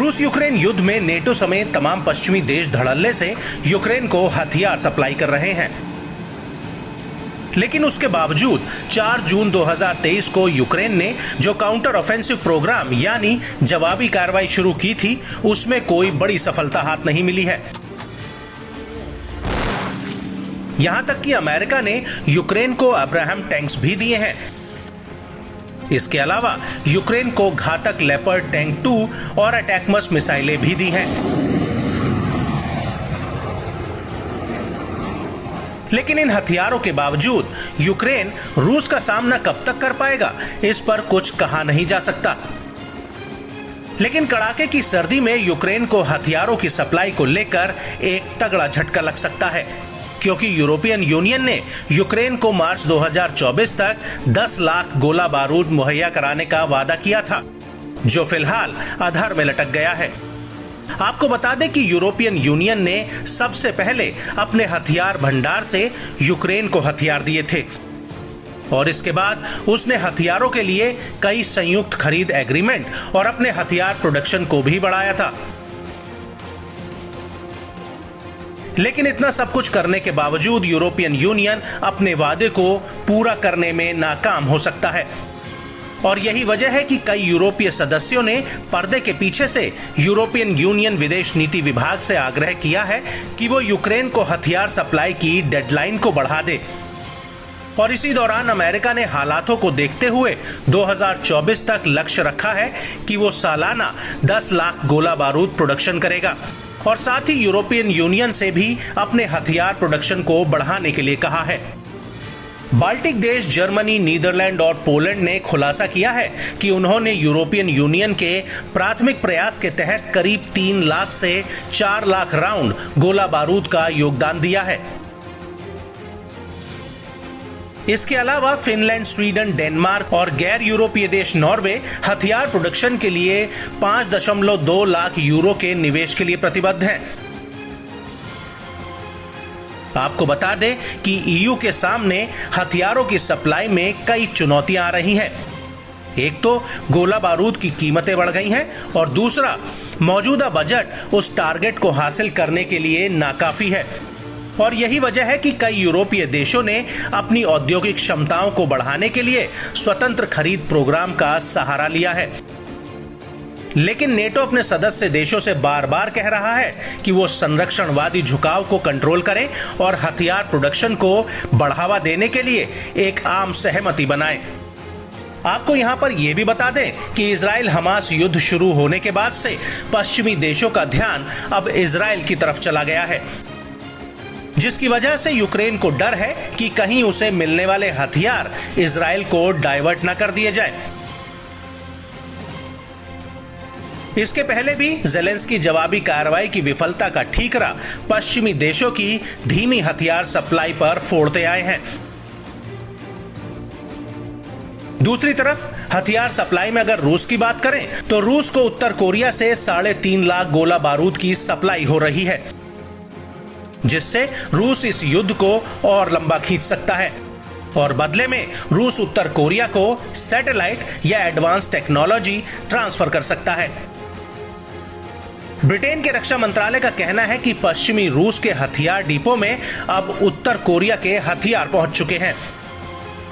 रूस यूक्रेन युद्ध में नेटो समेत तमाम पश्चिमी देश धड़ल्ले से यूक्रेन को हथियार सप्लाई कर रहे हैं। लेकिन उसके बावजूद 4 जून 2023 को यूक्रेन ने जो काउंटर ऑफेंसिव प्रोग्राम यानी जवाबी कार्रवाई शुरू की थी, उसमें कोई बड़ी सफलता हाथ नहीं मिली है। यहां तक कि अमेरिका ने यूक्रेन को अब्राहम टैंक्स भी दिए हैं। इसके अलावा यूक्रेन को घातक लेपर्ड टैंक 2 और अटैकमस मिसाइलें भी दी हैं। लेकिन इन हथियारों के बावजूद यूक्रेन रूस का सामना कब तक कर पाएगा, इस पर कुछ कहा नहीं जा सकता। लेकिन कड़ाके की सर्दी में यूक्रेन को हथियारों की सप्लाई को लेकर एक तगड़ा झटका लग सकता है, क्योंकि यूरोपियन यूनियन ने यूक्रेन को मार्च 2024 तक 10 लाख गोला बारूद मुहैया कराने का वादा किया था, जो फिलहाल अधर में लटक गया है। आपको बता दें कि यूरोपियन यूनियन ने सबसे पहले अपने हथियार भंडार से यूक्रेन को हथियार दिए थे और इसके बाद उसने हथियारों के लिए कई संयुक्त खरीद एग्रीमेंट और अपने हथियार प्रोडक्शन को भी बढ़ाया था। लेकिन इतना सब कुछ करने के बावजूद यूरोपियन यूनियन अपने वादे को पूरा करने में नाकाम हो सकता है और यही वजह है कि कई यूरोपीय सदस्यों ने पर्दे के पीछे से यूरोपियन यूनियन विदेश नीति विभाग से आग्रह किया है कि वो यूक्रेन को हथियार सप्लाई की डेडलाइन को बढ़ा दे। और इसी दौरान अमेरिका ने हालातों को देखते हुए 2024 तक लक्ष्य रखा है कि वो सालाना 10 लाख गोला बारूद प्रोडक्शन करेगा और साथ ही यूरोपियन यूनियन से भी अपने हथियार प्रोडक्शन को बढ़ाने के लिए कहा है। बाल्टिक देश जर्मनी, नीदरलैंड और पोलैंड ने खुलासा किया है कि उन्होंने यूरोपियन यूनियन के प्राथमिक प्रयास के तहत करीब 3 लाख से 4 लाख राउंड गोला बारूद का योगदान दिया है। इसके अलावा फिनलैंड, स्वीडन, डेनमार्क और गैर यूरोपीय देश नॉर्वे हथियार प्रोडक्शन के लिए 5.2 लाख यूरो के निवेश के लिए प्रतिबद्ध हैं। आपको बता दें कि ईयू के सामने हथियारों की सप्लाई में कई चुनौतियां आ रही हैं। एक तो गोला बारूद की कीमतें बढ़ गई हैं और दूसरा मौजूदा बजट उस टारगेट को हासिल करने के लिए नाकाफी है। और यही वजह है कि कई यूरोपीय देशों ने अपनी औद्योगिक क्षमताओं को बढ़ाने के लिए स्वतंत्र खरीद प्रोग्राम का सहारा लिया है। लेकिन नेटो अपने सदस्य देशों से बार बार कह रहा है कि वो संरक्षणवादी झुकाव को कंट्रोल करें और हथियार प्रोडक्शन को बढ़ावा देने के लिए एक आम सहमति बनाएं। आपको यहां पर यह भी बता दें कि इजराइल हमास युद्ध शुरू होने के बाद से पश्चिमी देशों का ध्यान अब इजराइल की तरफ चला गया है, जिसकी वजह से यूक्रेन को डर है कि कहीं उसे मिलने वाले हथियार इजराइल को डाइवर्ट न कर दिए जाए। इसके पहले भी ज़ेलेंस्की जवाबी कार्रवाई की विफलता का ठीकरा पश्चिमी देशों की धीमी हथियार सप्लाई पर फोड़ते आए हैं। दूसरी तरफ हथियार सप्लाई में अगर रूस की बात करें तो रूस को उत्तर कोरिया से 3.5 लाख गोला बारूद की सप्लाई हो रही है, जिससे रूस इस युद्ध को और लंबा खींच सकता है और बदले में रूस उत्तर कोरिया को सैटेलाइट या एडवांस टेक्नोलॉजी ट्रांसफर कर सकता है। ब्रिटेन के रक्षा मंत्रालय का कहना है कि पश्चिमी रूस के हथियार डिपो में अब उत्तर कोरिया के हथियार पहुंच चुके हैं।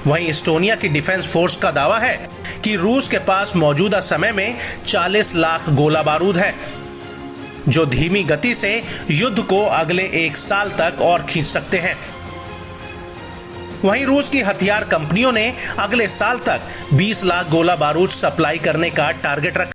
वहीं एस्टोनिया की डिफेंस फोर्स का दावा है कि रूस के पास मौजूदा समय में 40 लाख गोला बारूद है, जो धीमी गति से युद्ध को अगले 1 साल तक और खींच सकते हैं। वहीं रूस की हथियार कंपनियों ने अगले साल तक 20 लाख गोला बारूद सप्लाई करने का टारगेट रखा।